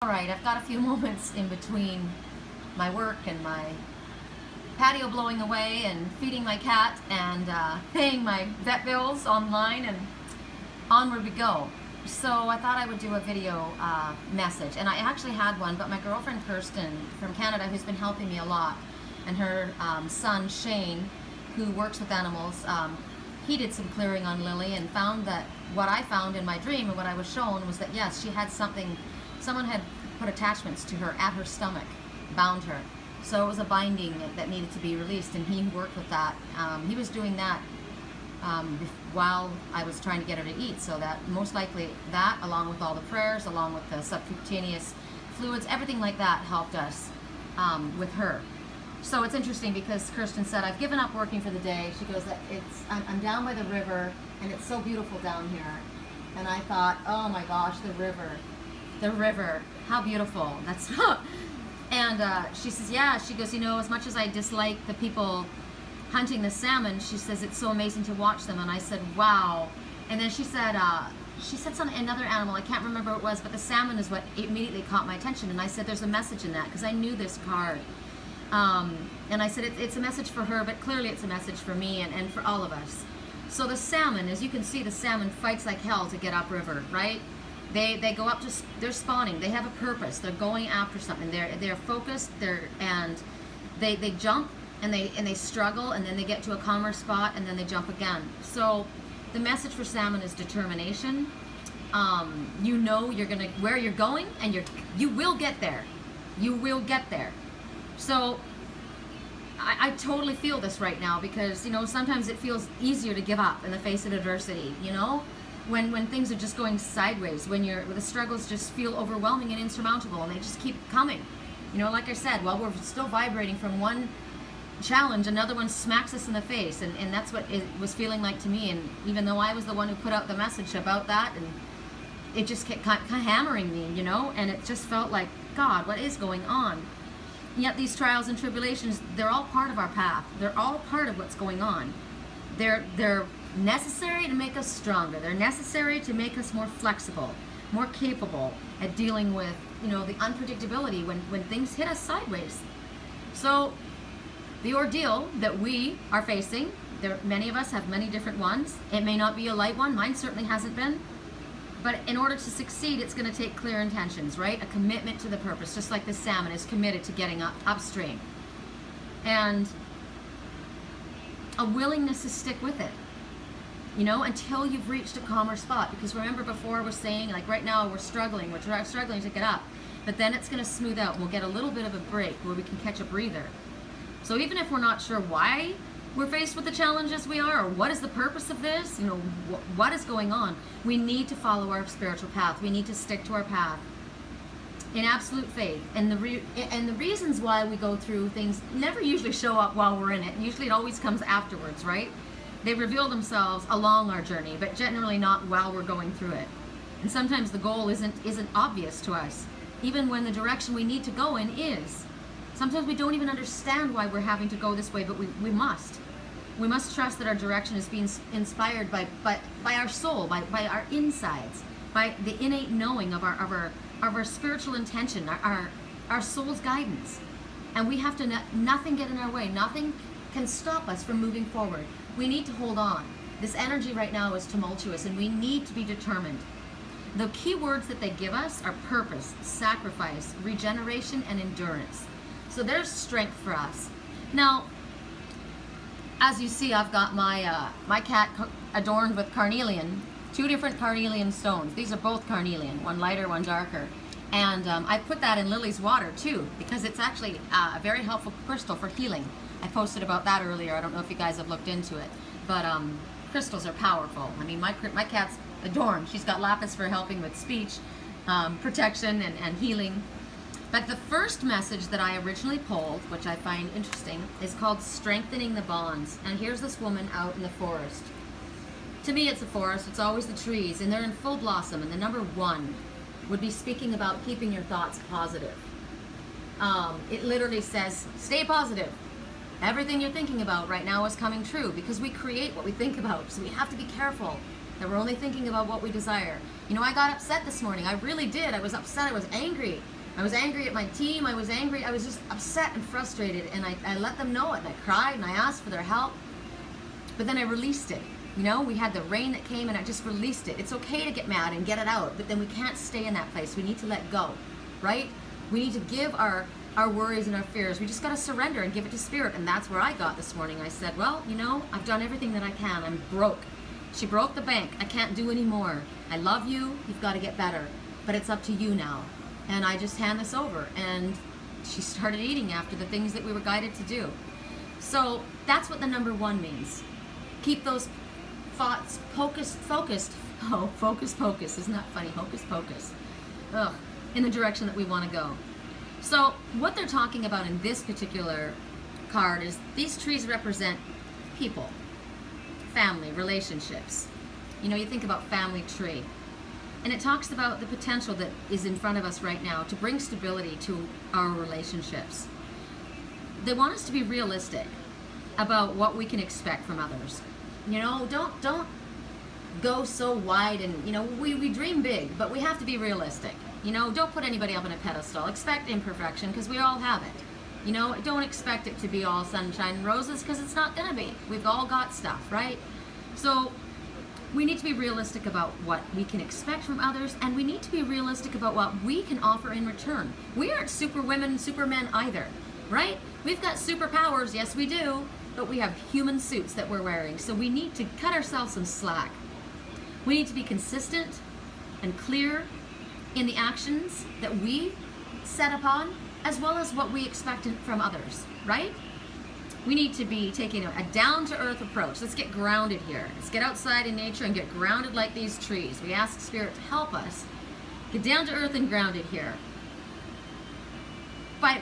right. I've got a few moments in between my work and my patio blowing away and feeding my cat and paying my vet bills online, and onward we go. So I thought I would do a video message, and I actually had one, but my girlfriend Kirsten from Canada, who's been helping me a lot, and her son Shane, who works with animals, he did some clearing on Lily and found that what I found in my dream and what I was shown was that yes, she had something, someone had put attachments to her at her stomach, bound her. So it was a binding that needed to be released, and he worked with that. He was doing that while I was trying to get her to eat, so that most likely that, along with all the prayers, along with the subcutaneous fluids, everything like that helped us with her. So it's interesting because Kirsten said, I've given up working for the day. She goes, I'm down by the river and it's so beautiful down here. And I thought, oh my gosh, the river, how beautiful. That's and she says, yeah, she goes, you know, as much as I dislike the people hunting the salmon, she says it's so amazing to watch them. And I said, wow. And then she said another animal, I can't remember what it was, but the salmon is what immediately caught my attention. And I said, there's a message in that, because I knew this card. And I said, it's a message for her, but clearly it's a message for me and for all of us. So the salmon, as you can see, the salmon fights like hell to get upriver, right? They go up to, they're spawning, they have a purpose, they're going after something, they're focused, they jump, and they struggle, and then they get to a calmer spot, and then they jump again. So the message for salmon is determination. You know where you're going, and you will get there. You will get there. So I totally feel this right now, because, you know, sometimes it feels easier to give up in the face of adversity, you know, when things are just going sideways, when the struggles just feel overwhelming and insurmountable, and they just keep coming. You know, like I said, while we're still vibrating from one challenge, another one smacks us in the face, and that's what it was feeling like to me. And even though I was the one who put out the message about that, and it just kept kind of hammering me, you know, and it just felt like, God, what is going on? Yet these trials and tribulations, they're all part of our path. They're all part of what's going on. They're necessary to make us stronger. They're necessary to make us more flexible, more capable at dealing with, you know, the unpredictability when things hit us sideways. So the ordeal that we are facing, many of us have many different ones. It may not be a light one. Mine certainly hasn't been. But in order to succeed, it's going to take clear intentions, right? A commitment to the purpose, just like the salmon is committed to getting upstream. And a willingness to stick with it, you know, until you've reached a calmer spot. Because remember, before I was saying, like right now we're struggling to get up. But then it's going to smooth out, and we'll get a little bit of a break where we can catch a breather. So even if we're not sure why we're faced with the challenges we are, or what is the purpose of this, you know, what is going on, we need to follow our spiritual path. We need to stick to our path in absolute faith. And the reasons why we go through things never usually show up while we're in it. Usually it always comes afterwards, right? They reveal themselves along our journey, but generally not while we're going through it. And sometimes the goal isn't obvious to us, even when the direction we need to go in is. Sometimes we don't even understand why we're having to go this way, but we must. We must trust that our direction is being inspired by our soul, by our insides, by the innate knowing of our spiritual intention, our soul's guidance. And we have to nothing get in our way. Nothing can stop us from moving forward. We need to hold on. This energy right now is tumultuous, and we need to be determined. The key words that they give us are purpose, sacrifice, regeneration, and endurance. So there's strength for us. Now, as you see, I've got my cat adorned with carnelian, 2 different carnelian stones. These are both carnelian, one lighter, one darker. And I put that in Lily's water too, because it's actually a very helpful crystal for healing. I posted about that earlier. I don't know if you guys have looked into it, but crystals are powerful. I mean, my cat's adorned. She's got lapis for helping with speech, protection, and healing. But the first message that I originally pulled, which I find interesting, is called Strengthening the Bonds. And here's this woman out in the forest. To me, it's a forest. It's always the trees, and they're in full blossom. And the number 1 would be speaking about keeping your thoughts positive. It literally says, stay positive. Everything you're thinking about right now is coming true, because we create what we think about. So we have to be careful that we're only thinking about what we desire. You know, I got upset this morning. I really did. I was upset. I was angry. I was angry at my team. I was angry. I was just upset and frustrated, and I let them know it, and I cried, and I asked for their help. But then I released it. You know, we had the rain that came, and I just released it. It's okay to get mad and get it out, but then we can't stay in that place. We need to let go, right? We need to give our worries and our fears. We just got to surrender and give it to Spirit, and that's where I got this morning. I said, well, you know, I've done everything that I can. I'm broke. She broke the bank. I can't do anymore. I love you. You've got to get better, but it's up to you now. And I just hand this over, and she started eating after the things that we were guided to do. So that's what the number 1 means. Keep those thoughts focused. Oh, focus, isn't that funny? Hocus pocus. Ugh, in the direction that we want to go. So what they're talking about in this particular card is these trees represent people, family, relationships. You know, you think about family tree, and it talks about the potential that is in front of us right now to bring stability to our relationships. They want us to be realistic about what we can expect from others. You know, don't go so wide, and you know, we dream big, but we have to be realistic. You know, don't put anybody up on a pedestal. Expect imperfection, because we all have it. You know, don't expect it to be all sunshine and roses, because it's not gonna be. We've all got stuff, right? So we need to be realistic about what we can expect from others, and we need to be realistic about what we can offer in return. We aren't super women, supermen either, right? We've got superpowers, yes we do, but we have human suits that we're wearing, so we need to cut ourselves some slack. We need to be consistent and clear in the actions that we set upon, as well as what we expect from others, right? We need to be taking a down-to-earth approach. Let's get grounded here. Let's get outside in nature and get grounded like these trees. We ask Spirit to help us get down to earth and grounded here by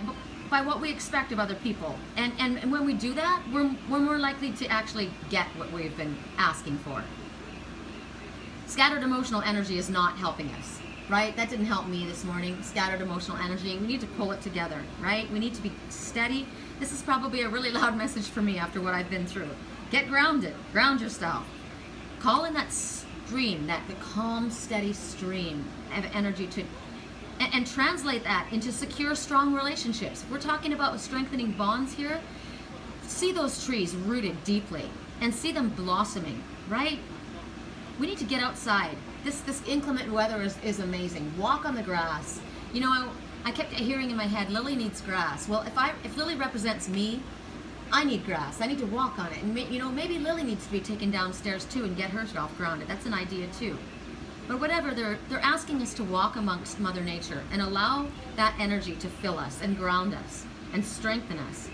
what we expect of other people. And when we do that, we're more likely to actually get what we've been asking for. Scattered emotional energy is not helping us, right? That didn't help me this morning. Scattered emotional energy. We need to pull it together, right? We need to be steady. This is probably a really loud message for me after what I've been through. Get grounded. Ground yourself. Call in that stream, the calm, steady stream of energy and translate that into secure, strong relationships. If we're talking about strengthening bonds here, see those trees rooted deeply and see them blossoming, right? We need to get outside. This inclement weather is amazing. Walk on the grass. You know, I kept hearing in my head, Lily needs grass. Well, if Lily represents me, I need grass. I need to walk on it. And you know, maybe Lily needs to be taken downstairs too and get herself grounded. That's an idea too. But whatever, they're asking us to walk amongst Mother Nature and allow that energy to fill us and ground us and strengthen us.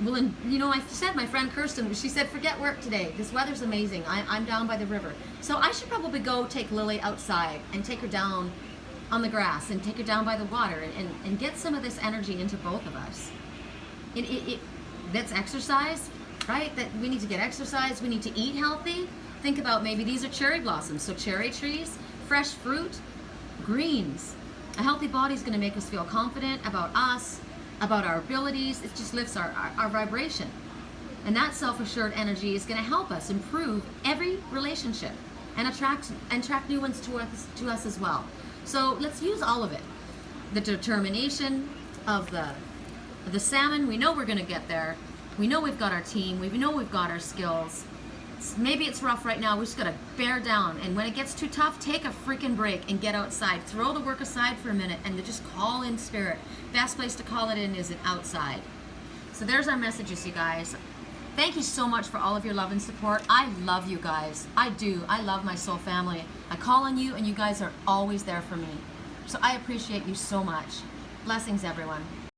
Well, and you know, I said, my friend Kirsten, she said, forget work today. This weather's amazing. I'm down by the river. So I should probably go take Lily outside and take her down on the grass and take her down by the water and get some of this energy into both of us. That's exercise, right? That we need to get exercise. We need to eat healthy. Think about, maybe these are cherry blossoms. So cherry trees, fresh fruit, greens. A healthy body is going to make us feel confident about us, about our abilities. It just lifts our vibration. And that self-assured energy is going to help us improve every relationship and attract new ones to us as well. So let's use all of it. The determination of the salmon, we know we're going to get there. We know we've got our team. We know we've got our skills. Maybe it's rough right now. We just got to bear down. And when it gets too tough, take a freaking break and get outside. Throw the work aside for a minute and just call in Spirit. Best place to call it in is outside. So there's our messages, you guys. Thank you so much for all of your love and support. I love you guys. I do. I love my soul family. I call on you, and you guys are always there for me. So I appreciate you so much. Blessings, everyone.